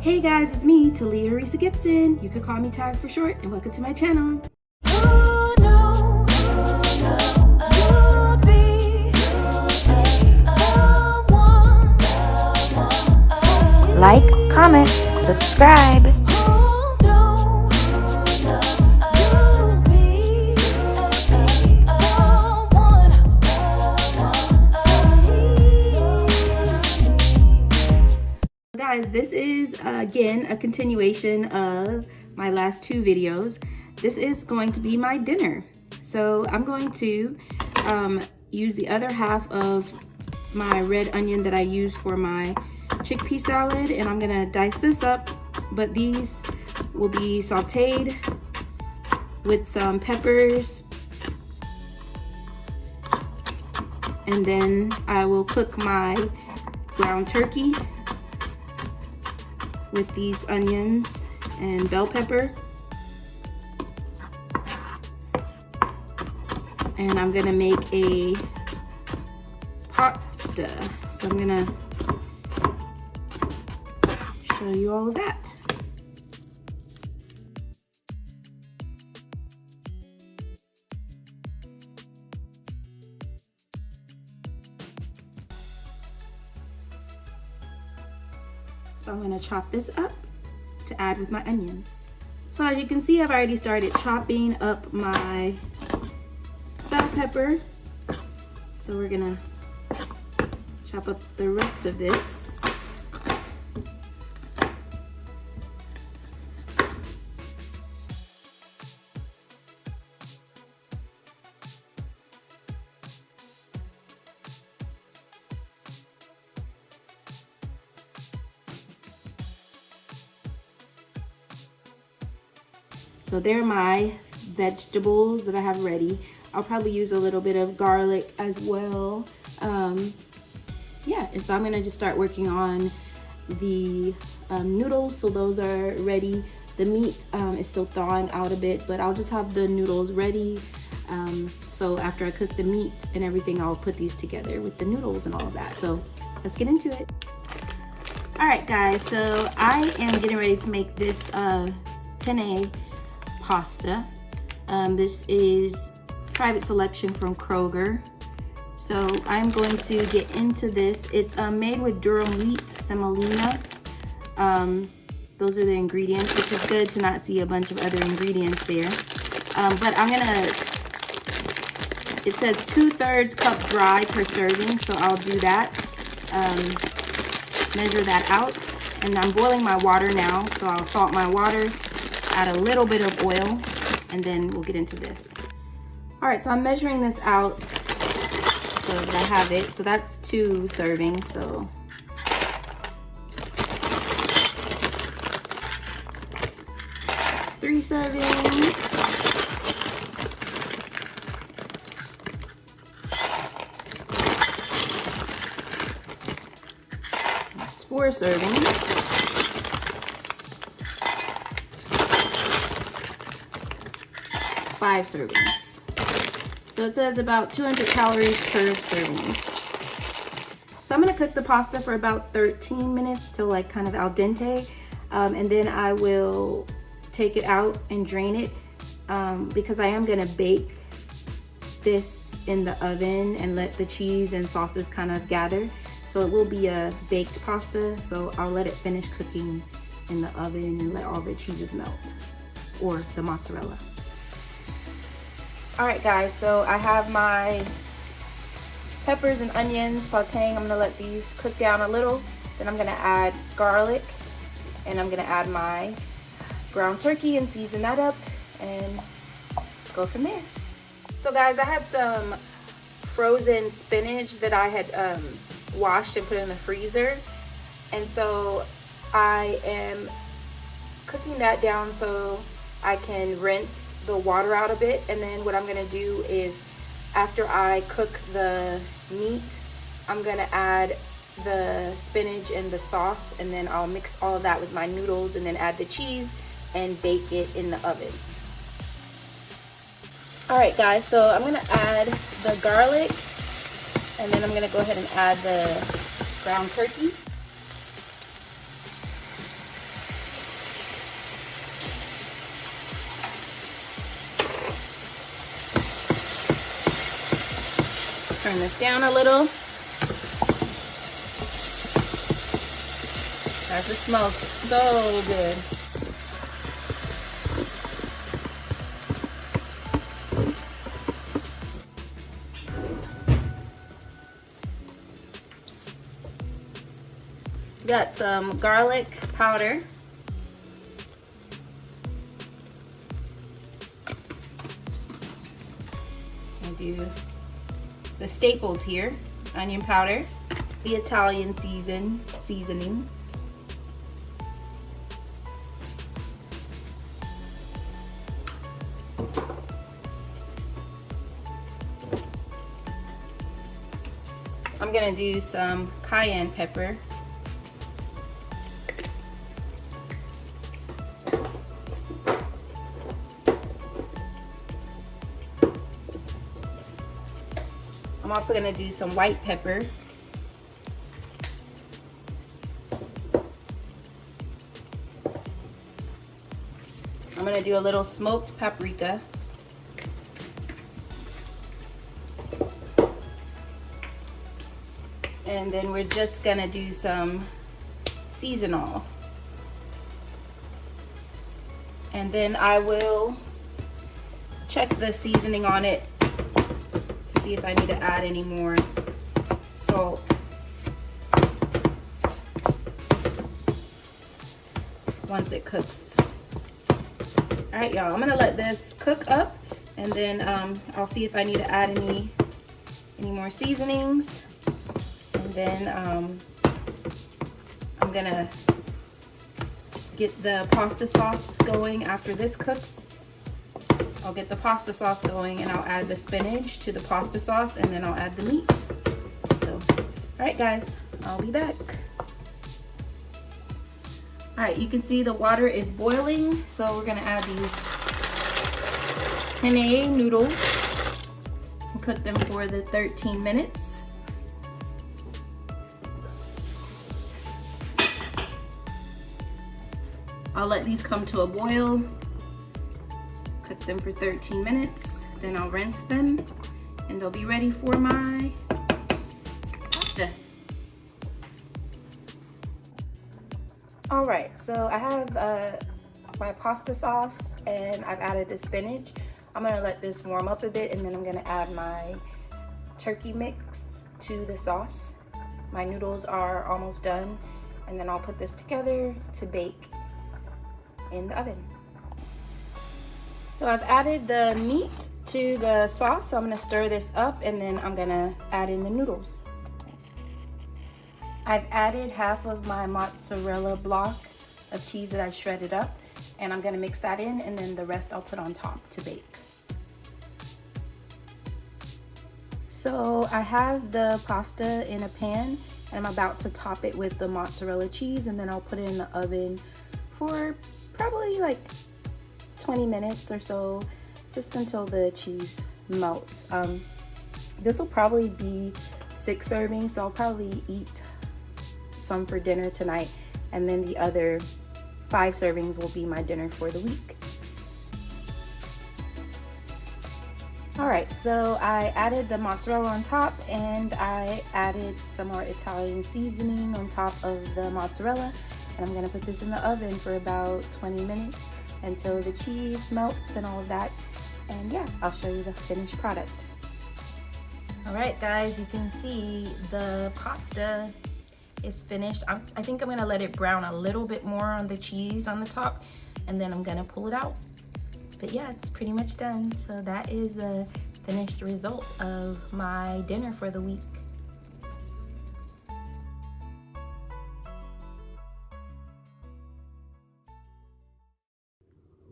Hey guys, it's me, Talia Risa Gibson. You could call me Tag for short, and welcome to my channel. Like, comment, subscribe. Guys, this is again a continuation of my last two videos. This is going to be my dinner. So I'm going to use the other half of my red onion that I use for my chickpea salad, and I'm gonna dice this up, but these will be sauteed with some peppers, and then I will cook my ground turkey with these onions and bell pepper. And I'm gonna make a pasta. So I'm gonna show you all of that. So I'm gonna chop this up to add with my onion. So as you can see, I've already started chopping up my bell pepper. So we're gonna chop up the rest of this. So they're my vegetables that I have ready. I'll probably use a little bit of garlic as well. Yeah, and so I'm gonna just start working on the noodles. So those are ready. The meat is still thawing out a bit, but I'll just have the noodles ready. So after I cook the meat and everything, I'll put these together with the noodles and all of that. So let's get into it. All right, guys, so I am getting ready to make this penne pasta. This is private selection from Kroger. So I'm going to get into this. It's made with durum wheat, semolina. Those are the ingredients, which is good to not see a bunch of other ingredients there. But I'm gonna, it says 2/3 cup dry per serving, so I'll do that. Measure that out. And I'm boiling my water now, so I'll salt my water, add a little bit of oil, and then we'll get into this. All right, so I'm measuring this out so that I have it. So that's 2 servings, so. That's 3 servings. That's 4 servings. 5 servings. So it says about 200 calories per serving. So I'm gonna cook the pasta for about 13 minutes till like kind of al dente. And then I will take it out and drain it because I am gonna bake this in the oven and let the cheese and sauces kind of gather. So it will be a baked pasta. So I'll let it finish cooking in the oven and let all the cheeses melt, or the mozzarella. All right, guys, so I have my peppers and onions sauteing. I'm gonna let these cook down a little. Then I'm gonna add garlic, and I'm gonna add my ground turkey and season that up and go from there. So guys, I had some frozen spinach that I had washed and put in the freezer. And so I am cooking that down so I can rinse the water out a bit. And then what I'm gonna do is, after I cook the meat, I'm gonna add the spinach and the sauce, and then I'll mix all of that with my noodles and then add the cheese and bake it in the oven. All right, guys, so I'm gonna add the garlic, and then I'm gonna go ahead and add the ground turkey. turn this down a little. Guys, it smells so good. Got some garlic powder. I do the staples here: onion powder, the Italian seasoning, I'm gonna do some cayenne pepper. I'm also gonna do some white pepper. I'm gonna do a little smoked paprika. And then we're just gonna do some seasonal. And then I will check the seasoning on it to see if I need to add any more salt. Once it cooks. All right, y'all, I'm gonna let this cook up, and then I'll see if I need to add any more seasonings. And then I'm gonna get the pasta sauce going after this cooks. I'll get the pasta sauce going and I'll add the spinach to the pasta sauce, and then I'll add the meat. So, all right guys, I'll be back. All right, you can see the water is boiling, so we're gonna add these penne noodles and cook them for the 13 minutes. I'll let these come to a boil, cook them for 13 minutes, then I'll rinse them, and they'll be ready for my pasta. All right, so I have my pasta sauce, and I've added the spinach. I'm gonna let this warm up a bit, and then I'm gonna add my turkey mix to the sauce. My noodles are almost done, and then I'll put this together to bake in the oven. So I've added the meat to the sauce, so I'm gonna stir this up, and then I'm gonna add in the noodles. I've added half of my mozzarella block of cheese that I shredded up, and I'm gonna mix that in, and then the rest I'll put on top to bake. So I have the pasta in a pan, and I'm about to top it with the mozzarella cheese, and then I'll put it in the oven for probably like 20 minutes or so, just until the cheese melts. This will probably be 6 servings, so I'll probably eat some for dinner tonight, and then the other 5 servings will be my dinner for the week. All right, so I added the mozzarella on top, and I added some more Italian seasoning on top of the mozzarella, and I'm gonna put this in the oven for about 20 minutes until the cheese melts and all of that. And yeah, I'll show you the finished product. All right, guys, you can see the pasta is finished. I think I'm gonna let it brown a little bit more on the cheese on the top, and then I'm gonna pull it out. But yeah, it's pretty much done. So that is the finished result of my dinner for the week.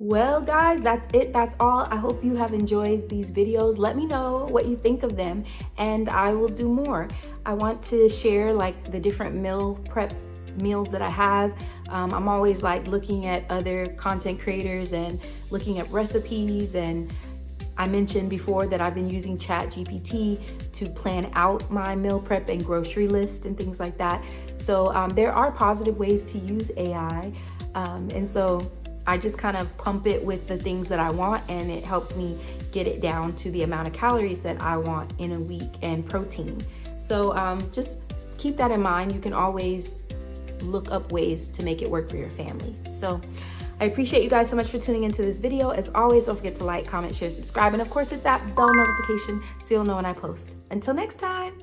Well guys, that's it, that's all. I hope you have enjoyed these videos. Let me know what you think of them, and I will do more. I want to share like the different meal prep meals that I have. I'm always like looking at other content creators and looking at recipes, and I mentioned before that I've been using ChatGPT to plan out my meal prep and grocery list and things like that. So there are positive ways to use AI, and so I just kind of pump it with the things that I want, and it helps me get it down to the amount of calories that I want in a week and protein. So just keep that in mind. You can always look up ways to make it work for your family. So I appreciate you guys so much for tuning into this video. As always, don't forget to like, comment, share, subscribe, and of course hit that bell notification so you'll know when I post. Until next time.